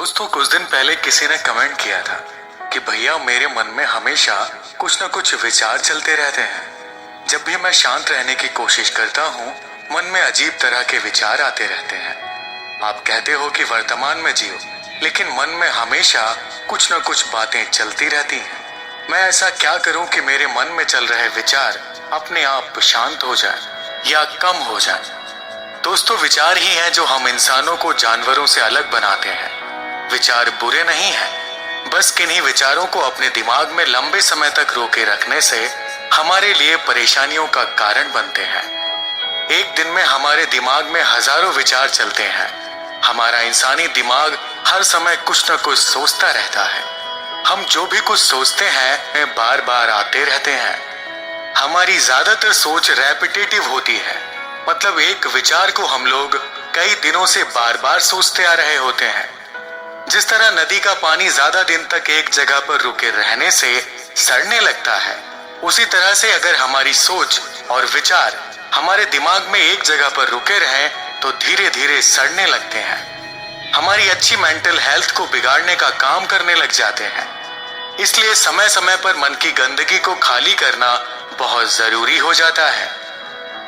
दोस्तों, कुछ दिन पहले किसी ने कमेंट किया था कि भैया मेरे मन में हमेशा कुछ न कुछ विचार चलते रहते हैं। जब भी मैं शांत रहने की कोशिश करता हूँ, मन में अजीब तरह के विचार आते रहते हैं। आप कहते हो कि वर्तमान में जियो, लेकिन मन में हमेशा कुछ न कुछ बातें चलती रहती हैं। मैं ऐसा क्या करूं कि मेरे मन में चल रहे विचार अपने आप शांत हो जाएं या कम हो जाएं? दोस्तों, विचार ही है जो हम इंसानों को जानवरों से अलग बनाते हैं। विचार बुरे नहीं हैं, बस किन्हीं विचारों को अपने दिमाग में लंबे समय तक रोके रखने से हमारे लिए परेशानियों का कारण बनते हैं। एक दिन में हमारे दिमाग में हजारों विचार चलते हैं। हमारा इंसानी दिमाग हर समय कुछ न कुछ सोचता रहता है। हम जो भी कुछ सोचते हैं वे बार बार आते रहते हैं। हमारी ज्यादातर सोच रेपिटेटिव होती है, मतलब एक विचार को हम लोग कई दिनों से बार बार सोचते आ रहे होते हैं। जिस तरह नदी का पानी ज्यादा दिन तक एक जगह पर रुके रहने से सड़ने लगता है, उसी तरह से अगर हमारी सोच और विचार हमारे दिमाग में एक जगह पर रुके रहें तो धीरे धीरे सड़ने लगते हैं। हमारी अच्छी मेंटल हेल्थ को बिगाड़ने का काम करने लग जाते हैं। इसलिए समय समय पर मन की गंदगी को खाली करना बहुत जरूरी हो जाता है।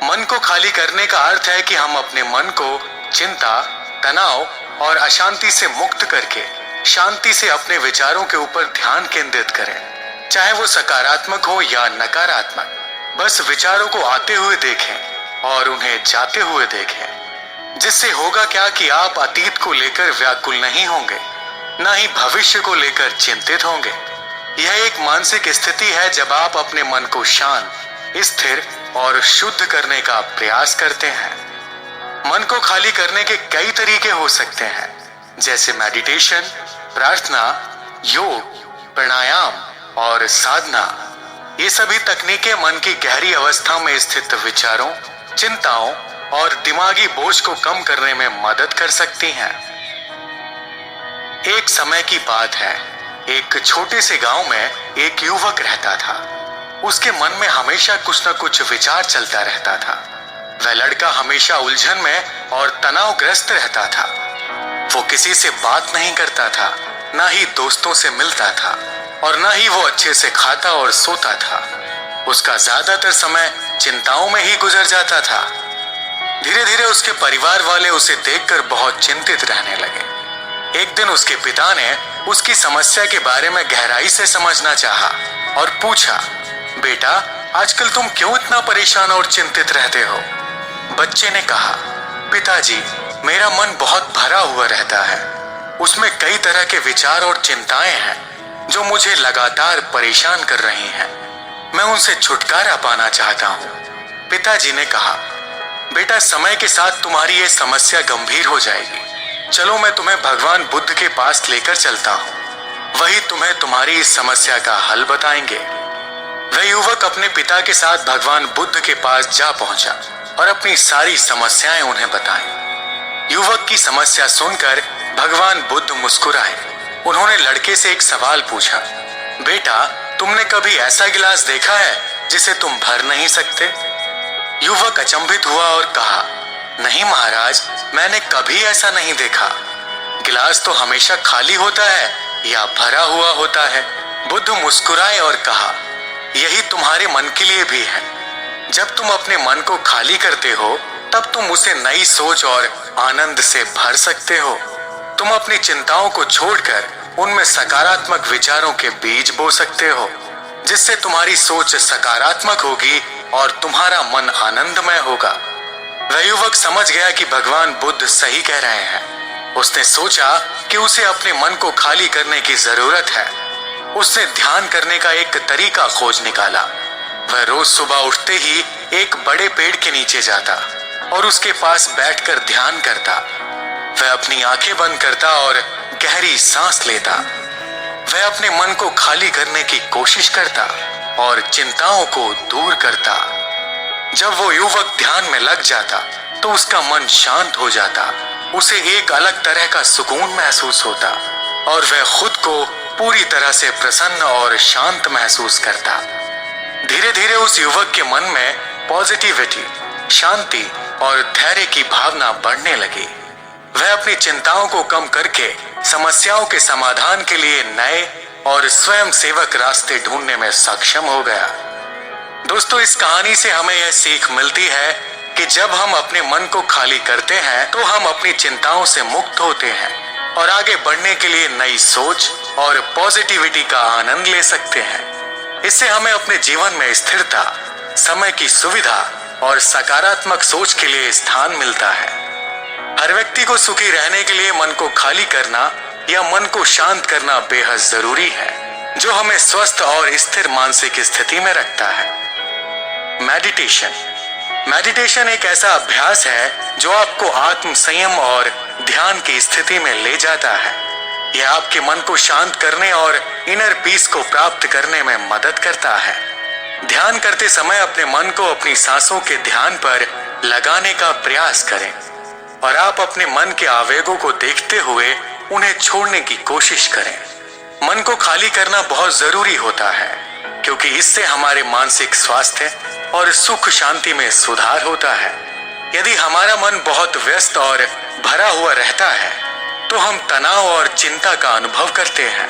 मन को खाली करने का अर्थ है कि हम अपने मन को चिंता, तनाव और अशांति से मुक्त करके शांति से अपने विचारों के ऊपर ध्यान केंद्रित करें, चाहे वो सकारात्मक हो या नकारात्मक। बस विचारों को आते हुए देखें और उन्हें जाते हुए देखें। जिससे होगा क्या कि आप अतीत को लेकर व्याकुल नहीं होंगे, न ही भविष्य को लेकर चिंतित होंगे। यह एक मानसिक स्थिति है जब आप अपने मन को शांत, स्थिर और शुद्ध करने का प्रयास करते हैं। मन को खाली करने के कई तरीके हो सकते हैं, जैसे मेडिटेशन, प्रार्थना, योग, प्राणायाम और साधना। ये सभी तकनीकें मन की गहरी अवस्था में स्थित विचारों, चिंताओं और दिमागी बोझ को कम करने में मदद कर सकती हैं। एक समय की बात है, एक छोटे से गांव में एक युवक रहता था। उसके मन में हमेशा कुछ न कुछ विचार चलता रहता था। वह लड़का हमेशा उलझन में और तनावग्रस्त रहता था। वो किसी से बात नहीं करता था, न ही दोस्तों से मिलता था और न ही वो अच्छे से खाता और सोता था। उसका ज्यादातर समय चिंताओं में ही गुजर जाता था। धीरे धीरे उसके परिवार वाले उसे देखकर बहुत चिंतित रहने लगे। एक दिन उसके पिता ने उसकी समस्या के बारे में गहराई से समझना चाहा और पूछा, बेटा, आजकल तुम क्यों इतना परेशान और चिंतित रहते हो? बच्चे ने कहा, पिताजी, मेरा मन बहुत भरा हुआ रहता है। उसमें कई तरह के विचार और चिंताएं हैं जो मुझे लगातार परेशान कर रही हैं। मैं उनसे छुटकारा पाना चाहता हूँ। पिताजी ने कहा, बेटा, समय के साथ तुम्हारी ये समस्या गंभीर हो जाएगी। चलो मैं तुम्हें भगवान बुद्ध के पास लेकर चलता हूँ। वही तुम्हें तुम्हारी इस समस्या का हल बताएंगे। वह युवक अपने पिता के साथ भगवान बुद्ध के पास जा पहुंचा और अपनी सारी समस्याएं उन्हें बताई। युवक की समस्या सुनकर भगवान बुद्ध मुस्कुराए। उन्होंने लड़के से एक सवाल पूछा, बेटा, तुमने कभी ऐसा गिलास देखा है जिसे तुम भर नहीं सकते? युवक अचंभित हुआ और कहा, नहीं महाराज, मैंने कभी ऐसा नहीं देखा। गिलास तो हमेशा खाली होता है या भरा हुआ होता है। बुद्ध मुस्कुराए और कहा, यही तुम्हारे मन के लिए भी है। जब तुम अपने मन को खाली करते हो, तब तुम उसे नई सोच और आनंद से भर सकते हो। तुम अपनी चिंताओं को छोड़कर उनमें सकारात्मक विचारों के बीज बो सकते हो, जिससे तुम्हारी सोच सकारात्मक होगी और तुम्हारा मन आनंदमय होगा। वह युवक समझ गया कि भगवान बुद्ध सही कह रहे हैं। उसने सोचा कि उसे अपने मन को खाली करने की जरूरत है। उसने ध्यान करने का एक तरीका खोज निकाला। वह रोज सुबह उठते ही एक बड़े पेड़ के नीचे जाता और उसके पास बैठकर ध्यान करता। वह अपनी आंखें बंद करता और गहरी सांस लेता। वह अपने मन को खाली करने की कोशिश करता और चिंताओं को दूर करता। जब वो युवक ध्यान में लग जाता तो उसका मन शांत हो जाता। उसे एक अलग तरह का सुकून महसूस होता और वह खुद को पूरी तरह से प्रसन्न और शांत महसूस करता। धीरे धीरे उस युवक के मन में पॉजिटिविटी, शांति और धैर्य की भावना बढ़ने लगी। वह अपनी चिंताओं को कम करके समस्याओं के समाधान के लिए नए और स्वयं सेवक रास्ते ढूंढने में सक्षम हो गया। दोस्तों, इस कहानी से हमें यह सीख मिलती है कि जब हम अपने मन को खाली करते हैं तो हम अपनी चिंताओं से मुक्त होते हैं और आगे बढ़ने के लिए नई सोच और पॉजिटिविटी का आनंद ले सकते हैं। इससे हमें अपने जीवन में स्थिरता, समय की सुविधा और सकारात्मक सोच के लिए स्थान मिलता है। हर व्यक्ति को सुखी रहने के लिए मन को खाली करना या मन को शांत करना बेहद जरूरी है, जो हमें स्वस्थ और स्थिर मानसिक स्थिति में रखता है। मेडिटेशन एक ऐसा अभ्यास है जो आपको आत्म संयम और ध्यान की स्थिति में ले जाता है। यह आपके मन को शांत करने और इनर पीस को प्राप्त करने में मदद करता है। ध्यान करते समय अपने मन को अपनी सांसों के ध्यान पर लगाने का प्रयास करें और आप अपने मन के आवेगों को देखते हुए उन्हें छोड़ने की कोशिश करें। मन को खाली करना बहुत जरूरी होता है, क्योंकि इससे हमारे मानसिक स्वास्थ्य और सुख शांति में सुधार होता है। यदि हमारा मन बहुत व्यस्त और भरा हुआ रहता है तो हम तनाव और चिंता का अनुभव करते हैं।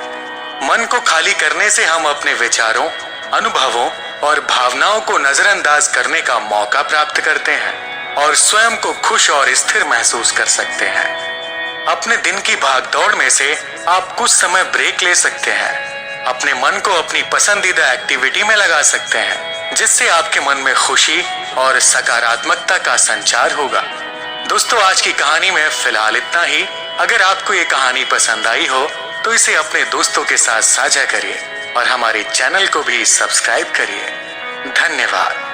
मन को खाली करने से हम अपने विचारों, अनुभवों और भावनाओं को नजरअंदाज करने का मौका प्राप्त करते हैं और स्वयं को खुश और स्थिर महसूस कर सकते हैं। अपने दिन की भागदौड़ में से आप कुछ समय ब्रेक ले सकते हैं। अपने मन को अपनी पसंदीदा एक्टिविटी में लगा सकते हैं, जिससे आपके मन में खुशी और सकारात्मकता का संचार होगा। दोस्तों, आज की कहानी में फिलहाल इतना ही। अगर आपको ये कहानी पसंद आई हो तो इसे अपने दोस्तों के साथ साझा करिए और हमारे चैनल को भी सब्सक्राइब करिए। धन्यवाद।